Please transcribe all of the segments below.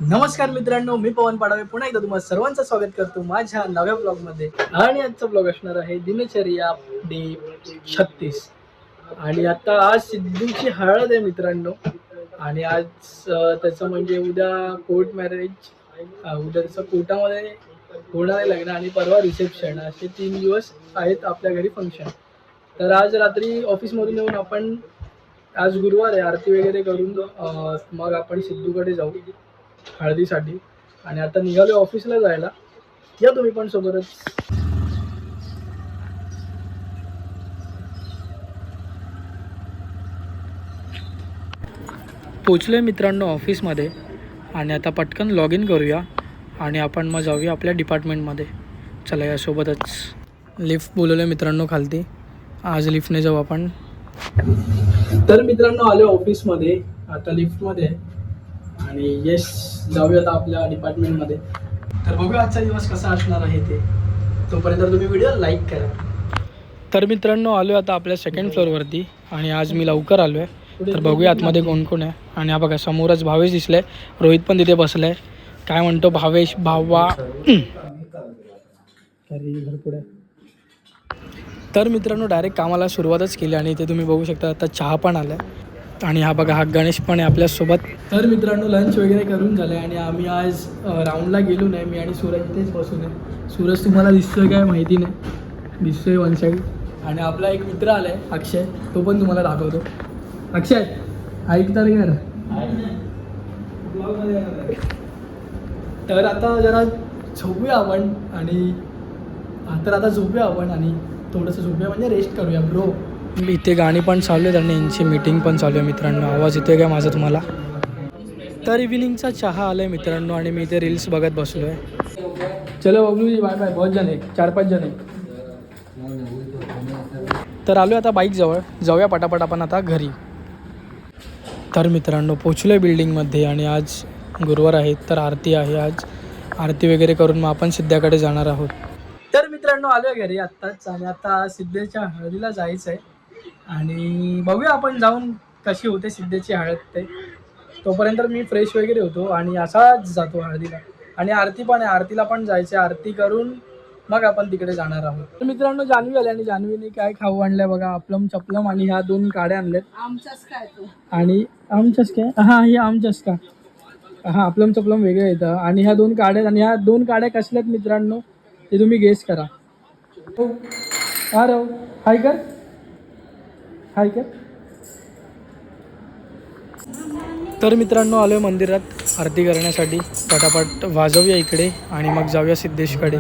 नमस्कार मित्रांनो, मी पवन पाडवे पुन्हा एकदा तुम्हाला सर्वांचं स्वागत करतो माझ्या नव्या ब्लॉगमध्ये. आणि आजचा ब्लॉग असणार आहे दिनचर्या डे 36. आणि आता आज सिद्धूची हळद आहे मित्रांनो. आणि आज त्याचं म्हणजे उद्या कोर्ट मॅरेज, उद्या त्याचं कोर्टामध्ये होणार आहे लग्न आणि परवा रिसेप्शन. असे 3 दिवस आहेत आपल्या घरी फंक्शन. तर आज रात्री ऑफिसमधून येऊन आपण, आज गुरुवार आहे, आरती वगैरे करून मग आपण सिद्धूकडे जाऊ हळदीसाठी. आणि आता निघालो ऑफिसला जायला. या तुम्ही पण सोबतच. पोचलोय मित्रांनो ऑफिसमध्ये आणि आता पटकन लॉग इन करूया आणि आपण मग जाऊया आपल्या डिपार्टमेंटमध्ये. चला या सोबतच. लिफ्ट बोलवलं मित्रांनो खालती, आज लिफ्टने जाऊ आपण. तर मित्रांनो आलो ऑफिसमध्ये, आता लिफ्टमध्ये आणि येस जाऊया आता आपल्या डिपार्टमेंटमध्ये. तर बघूया आजचा दिवस कसा असणार आहे ते. तोपर्यंत तुम्ही व्हिडिओ लाईक करा. तर मित्रांनो आलो आता आपल्या सेकंड फ्लोअरवरती आणि आज मी लवकर आलो आहे. तर बघूया आतमध्ये कोण कोण आहे. आणि हा बघा समोरच भावेश दिसलाय, रोहित पण तिथे बसलाय. काय म्हणतो भावेश भावा? तर मित्रांनो डायरेक्ट कामाला सुरुवातच केली आणि इथे तुम्ही बघू शकता आता चहा पण आला आहे. आणि हा बघा हा गणेश पण आहे आपल्यासोबत. तर मित्रांनो लंच वगैरे करून झालं आहे आणि आम्ही आज राऊंडला गेलो नाही. मी आणि सूरज इथेच बसून आहे. सूरज तुम्हाला दिसतोय काय माहिती नाही, दिसतोय वन साईड. आणि आपला एक मित्र आला आहे अक्षय, तो पण तुम्हाला दाखवतो. अक्षय ऐक तर घर. तर आता जरा झोपूया आपण आणि आता झोपूया आपण आणि थोडंसं झोपूया म्हणजे रेस्ट करूया ब्रो. इथे गाणी पण चालू आहेत आणि यांची मीटिंग पण चालू आहे मित्रांनो. आवाज येतोय काय माझा तुम्हाला? तर इव्हिनिंगचा चहा आला आहे मित्रांनो आणि मी इथे रील्स बघत बसलो आहे. चलो बबलूजी बाय बाय. बहुत जण आहे, 4-5 जण आहे. तर आलो आता बाईकजवळ, जाऊया पटापट आपण आता घरी. तर मित्रांनो पोचलो आहे बिल्डिंगमध्ये आणि आज गुरुवार आहे तर आरती आहे. आज आरती वगैरे करून मग आपण सिद्ध्याकडे जाणार आहोत. तर मित्रांनो आलो घरी आत्ताच आणि आता सिद्धेच्या हळदीला जायचं आहे. आणि बघूया आपण जाऊन कशी होते सिद्धेची हळद ते. तोपर्यंत मी फ्रेश वगैरे होतो आणि असाच जातो हळदीला. आणि आरती पण आहे, आरतीला पण जायचं आहे. आरती करून मग आपण तिकडे जाणार आहोत. तर मित्रांनो जान्हवी आली आणि जान्हवीने काय खाऊ आणलंय बघा, आपलम चपलम आणि ह्या 2 काड्या आणल्यात. आमच्याच काय तो आणि आमच्याच काय, हां हे आमच्याच का, हां आपलम चपलम वेगळं येतं. आणि ह्या 2 काड्या, आणि ह्या 2 काड्या कसल्यात मित्रांनो ते तुम्ही गेस करा. अरे हाय कर, हाय कर. तर मित्रांनो आलो आहे मंदिरात आरती करण्यासाठी. पटापट वाजवूया इकडे आणि मग जाऊया सिद्धेशकडे.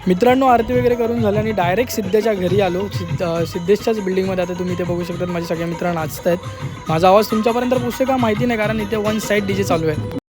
मित्रांनो आरती वगैरे करून झालं आणि डायरेक्ट सिद्धेच्या घरी आलो. सिद्धेशच्याच बिल्डिंगमध्ये. आता तुम्ही इथे बघू शकता माझे सगळे मित्र नाचत आहेत. माझा आवाज तुमच्यापर्यंत पोहोचतो का माहिती नाही, कारण इथे वन साईड DJ चालू आहे.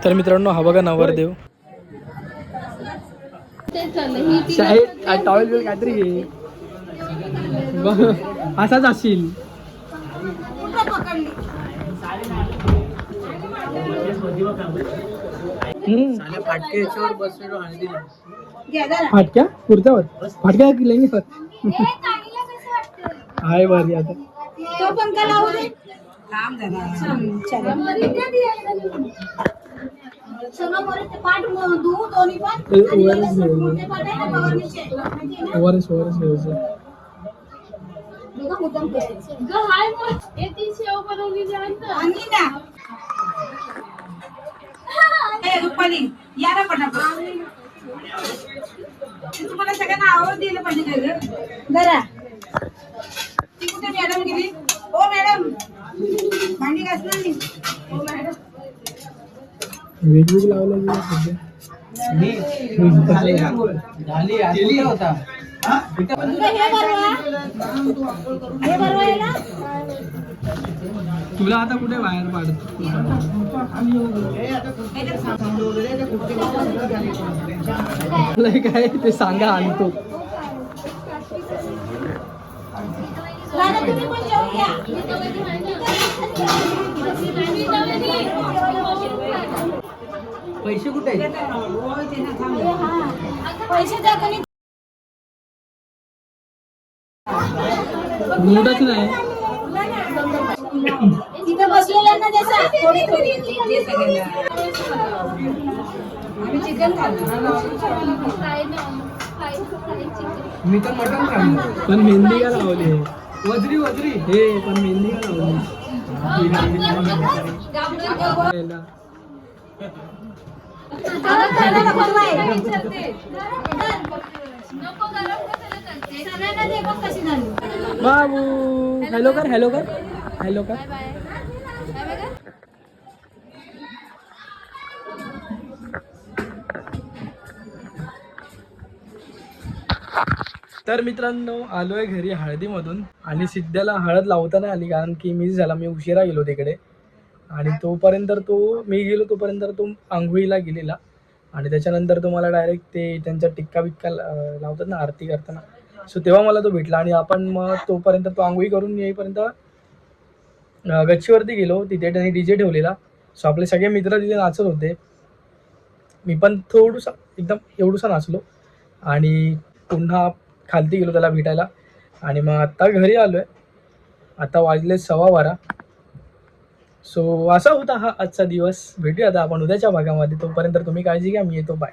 तर मित्रांनो हा बघा नवरदेव. टॉवेल बिल काहीतरी घे, असाच असशील. फाटक्या कुर्त्यावर फाटक्या लेंगी सर आहे भारी. आता तुम्हाला सगळ्यांना आवड दिलं पाहिजे काय ग जरा. ती कुठे मॅडम गेली? हो मॅडम भांडी घासणार नाही. हो मॅडम वेगवेगळी लावलं सध्या झाली होता हे बरवायला तुला आता कुठे बाहेर पाडतो काय ते सांगा आणतो. तुम्ही पण जेवून घ्या. पैसे कुठे आहेत? पैसे द्या कोणी मूडच नाही. तिथे बसलेल्यांना द्यायचा थोडी थोडी दे सगळ्यांना. आम्ही चिकन खातो. मी तर मटण खाल्लं. पण मेहंदी का लावली वजरी वजरी हे पण मेहंदी का लावली बाबू हॅलो कर हॅलो कर हॅलो कर. तर मित्रांनो आलोय घरी हळदीमधून आणि सिद्ध्याला हळद लावता नाही आली कारण की मिस झाला. मी उशिरा गेलो तिकडे आणि तोपर्यंत मी गेलो तोपर्यंत तो आंघोळीला गेलेला आणि त्याच्यानंतर तो मला डायरेक्ट ते त्यांचा टिक्का बिक्का लावतात ना आरती करताना. सो तेव्हा मला तो भेटला आणि आपण मग तोपर्यंत तो आंघोळी करून येईपर्यंत गच्चीवरती गेलो. तिथे त्यांनी DJ ठेवलेला. सो आपले सगळे मित्र तिथे नाचत होते. मी पण थोडंसं एकदम एवढंसं नाचलो आणि पुन्हा खालती गेलो त्याला भेटायला आणि मग आत्ता घरी आलो आहे. आता वाजले 12:15. सो असा होता हा आजचा दिवस. भेटूया आता आपण उद्याच्या भागामध्ये. तोपर्यंत तुम्ही काळजी घ्या. मी येतो. बाय.